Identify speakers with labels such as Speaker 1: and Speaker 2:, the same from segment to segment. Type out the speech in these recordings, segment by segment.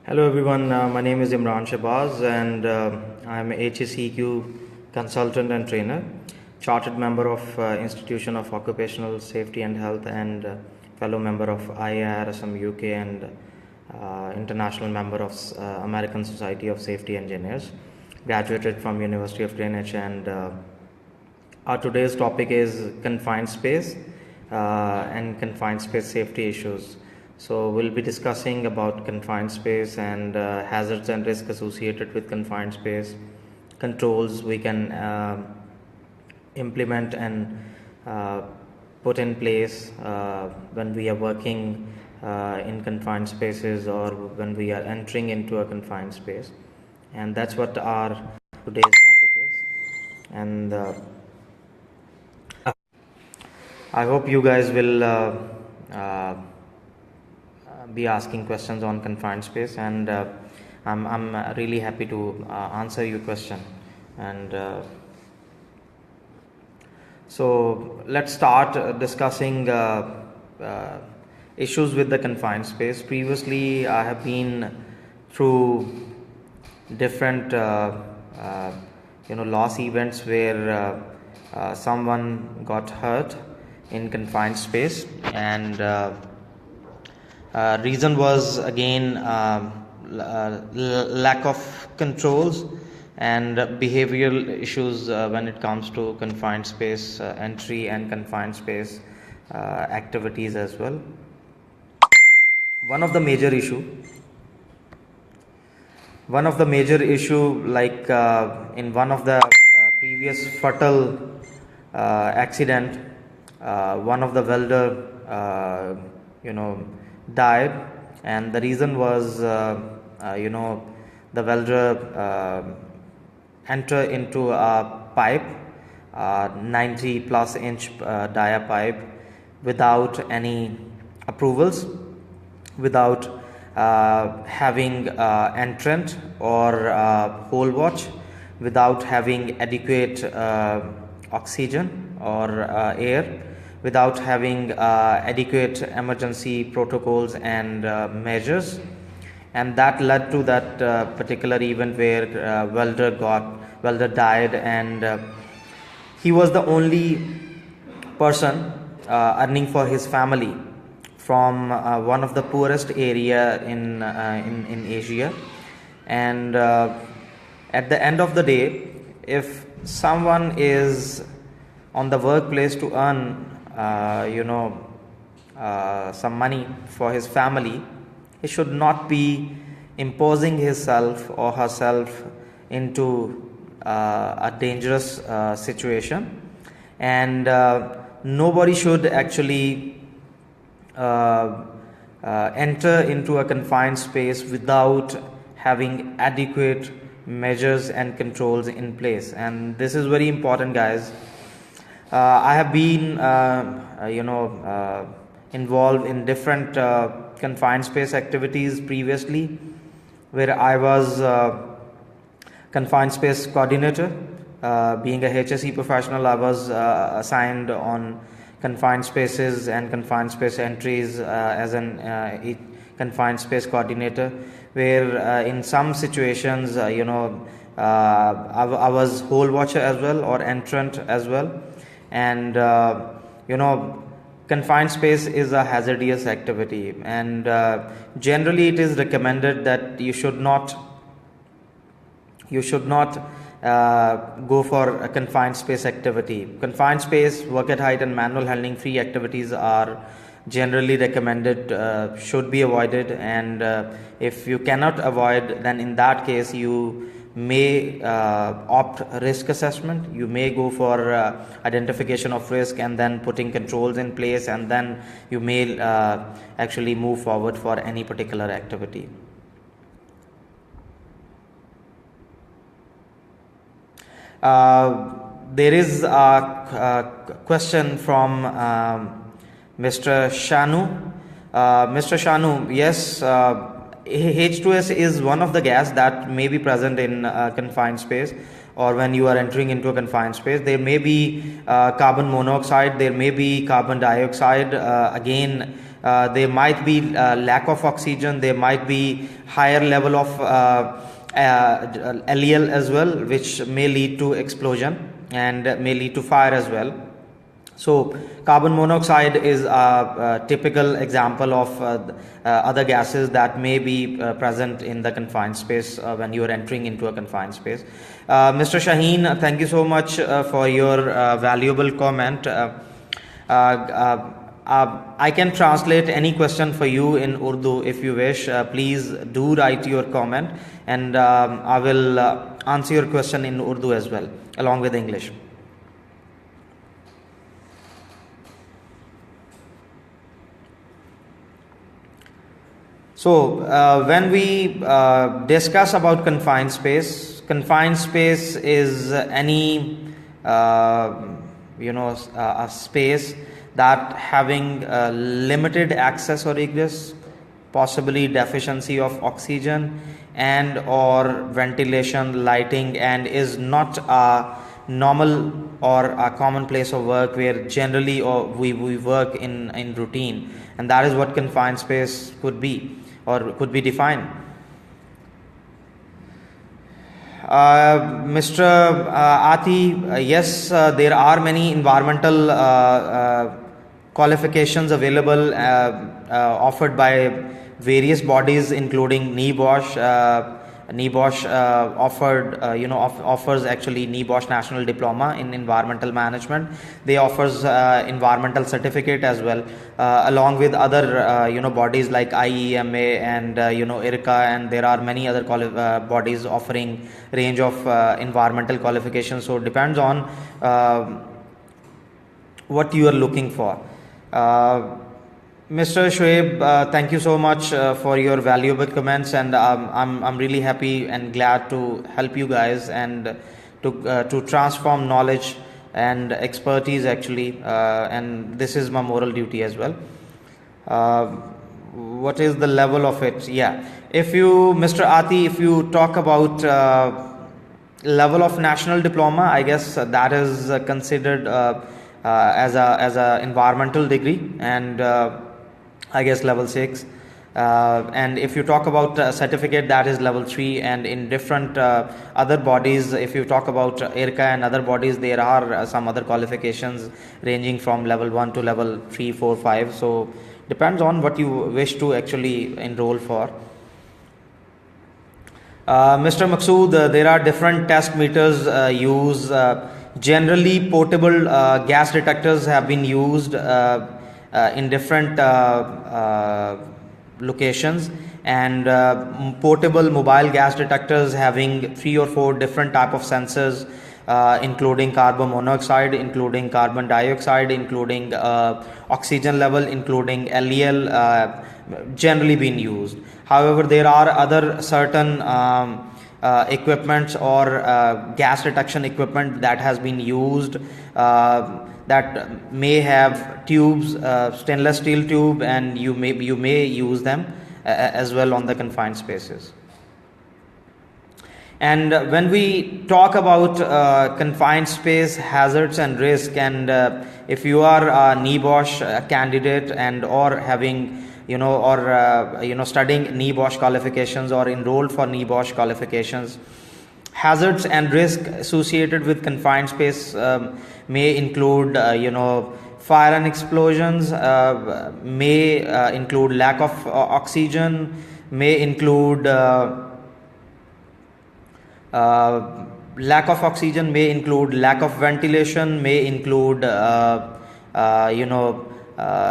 Speaker 1: Hello everyone, my name is Imran Shahbaz and I'm a HSEQ consultant and trainer, chartered member of Institution of Occupational Safety and Health and fellow member of IARSM UK and international member of American Society of Safety Engineers, graduated from University of Greenwich, and our today's topic is confined space and confined space safety issues. So we'll be discussing about confined space and hazards and risks associated with confined space, controls we can implement and put in place when we are working in confined spaces or when we are entering into a confined space. And that's what our today's topic is. And I hope you guys will be asking questions on confined space, and I'm really happy to answer your question. And so let's start discussing issues with the confined space. Previously, I have been through different loss events where someone got hurt in confined space, and reason was again lack of controls and behavioral issues when it comes to confined space entry and confined space activities as well. One of the major issue, like in one of the previous fatal accident, one of the welder died, and the reason was the welder enter into a pipe, 90 plus inch dia pipe, without any approvals, without having entrant or hole watch, without having adequate oxygen or air, without having adequate emergency protocols and measures, and that led to that particular event where welder died, and he was the only person earning for his family from one of the poorest area in Asia. And at the end of the day, if someone is on the workplace to earn some money for his family, he should not be imposing himself or herself into a dangerous situation, and nobody should actually enter into a confined space without having adequate measures and controls in place. And this is very important, guys. I have been involved in different confined space activities previously, where I was confined space coordinator. Being a HSE professional, I was assigned on confined spaces and confined space entries as an confined space coordinator, where in some situations I was hole watcher as well, or entrant as well. And confined space is a hazardous activity, and generally it is recommended that you should not go for a confined space activity. Confined space, work at height and manual handling free activities are generally recommended, should be avoided, and if you cannot avoid, then in that case you may opt risk assessment. You may go for identification of risk and then putting controls in place, and then you may actually move forward for any particular activity. There is a question from Mr. Shanu. Mr. Shanu, yes, H2S is one of the gas that may be present in confined space, or when you are entering into a confined space. There may be carbon monoxide, there may be carbon dioxide. Again, there might be lack of oxygen, there might be higher level of LEL as well, which may lead to explosion and may lead to fire as well. So carbon monoxide is a typical example of other gases that may be present in the confined space when you are entering into a confined space. Mr. Shaheen, thank you so much for your valuable comment. I can translate any question for you in Urdu if you wish. Please do write your comment, and I will answer your question in Urdu as well, along with English. So when we discuss about confined space is any a space that having limited access or egress, possibly deficiency of oxygen and or ventilation, lighting, and is not a normal or a common place of work where generally or we work in routine, and that is what confined space could be or could be defined. Mr. Ati, yes, there are many environmental qualifications available offered by various bodies, including NEBOSH. NEBOSH offers actually NEBOSH National Diploma in Environmental Management. They offers environmental certificate as well, along with other bodies like IEMA and IRCA, and there are many other bodies offering range of environmental qualifications. So it depends on what you are looking for. Mr. Shoaib, thank you so much for your valuable comments, and I'm really happy and glad to help you guys and to transform knowledge and expertise actually, and this is my moral duty as well. What is the level of it? Yeah, if you, Mr. Ati, if you talk about level of national diploma, I guess that is considered as a environmental degree, and I guess level 6, and if you talk about certificate, that is level 3, and in different other bodies, if you talk about IRCA and other bodies, there are some other qualifications ranging from level 1 to level 3, 4, 5. So depends on what you wish to actually enroll for. Mr. Maqsood, there are different test meters used. Generally portable gas detectors have been used in different locations, and portable mobile gas detectors having 3 or 4 different type of sensors, including carbon monoxide, including carbon dioxide, including oxygen level, including LEL, generally being used. However, there are other certain equipments or gas detection equipment that has been used that may have tubes, stainless steel tube, and you may use them as well on the confined spaces. And when we talk about confined space hazards and risk, and if you are a NEBOSH candidate and or having studying NEBOSH qualifications or enrolled for NEBOSH qualifications, hazards and risk associated with confined space may include fire and explosions, may include lack of oxygen, may include lack of oxygen, may include lack of ventilation, may include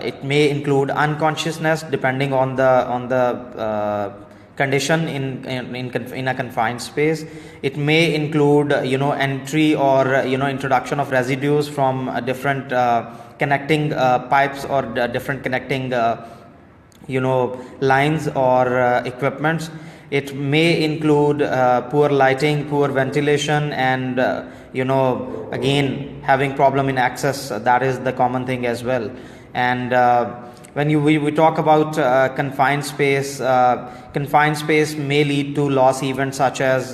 Speaker 1: it may include unconsciousness depending on the condition in a confined space. It may include entry or introduction of residues from different connecting pipes or different connecting lines or equipments. It may include poor lighting, poor ventilation, and again having problem in access. That is the common thing as well. And when we talk about confined space may lead to loss events such as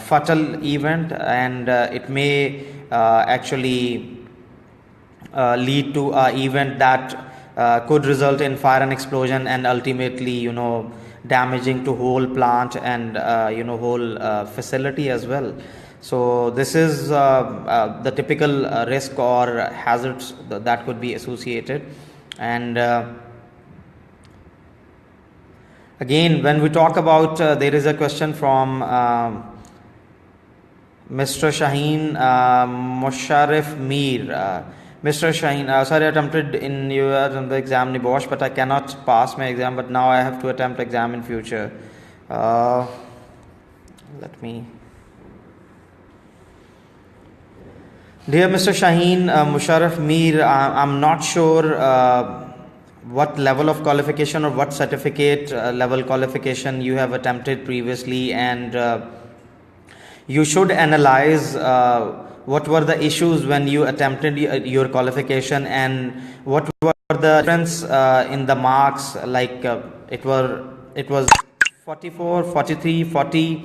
Speaker 1: fatal event, and it may actually lead to an event that could result in fire and explosion, and ultimately, damaging to whole plant and whole facility as well. So this is the typical risk or hazards that could be associated. And again, when we talk about, there is a question from Mr. Shaheen Musharraf Mir. Mr. Shaheen, sorry, I attempted in the exam Nibosh, but I cannot pass my exam, but now I have to attempt exam in future. Let me. Dear Mr. Shaheen Musharraf Mir, I'm not sure what level of qualification or what certificate level qualification you have attempted previously, and you should analyze what were the issues when you attempted your qualification, and what were the difference in the marks, like it was 44, 43, 40.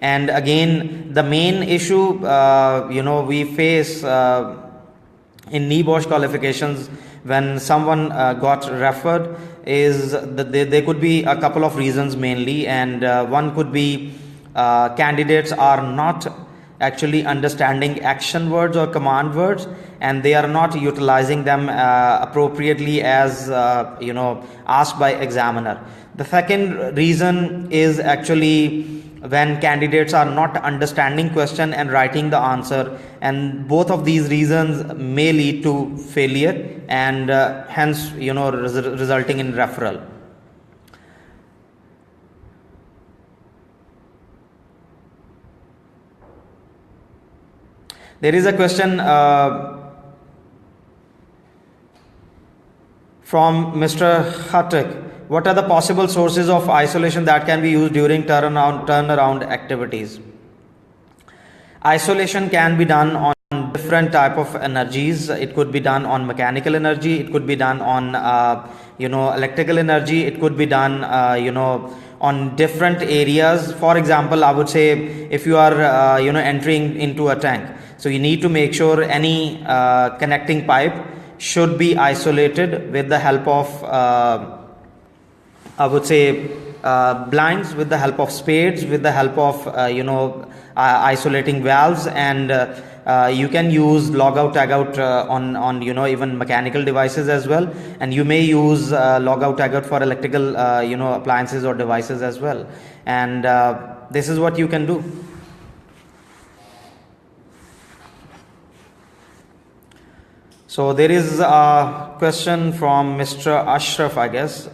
Speaker 1: And again, the main issue we face in NEBOSH qualifications when someone got referred is that there could be a couple of reasons mainly, and one could be candidates are not actually understanding action words or command words, and they are not utilizing them appropriately as asked by examiner. The second reason is actually when candidates are not understanding question and writing the answer, and both of these reasons may lead to failure, and hence resulting in referral. There is a question from Mr. Khatak. What are the possible sources of isolation that can be used during turnaround activities? Isolation can be done on different type of energies. It could be done on mechanical energy. It could be done on electrical energy. It could be done on different areas. For example, I would say if you are entering into a tank, so you need to make sure any connecting pipe should be isolated with the help of I would say blinds, with the help of spades, with the help of isolating valves, and you can use logout tagout on even mechanical devices as well, and you may use logout tagout for electrical appliances or devices as well, and this is what you can do. So there is a question from Mr. Ashraf, I guess.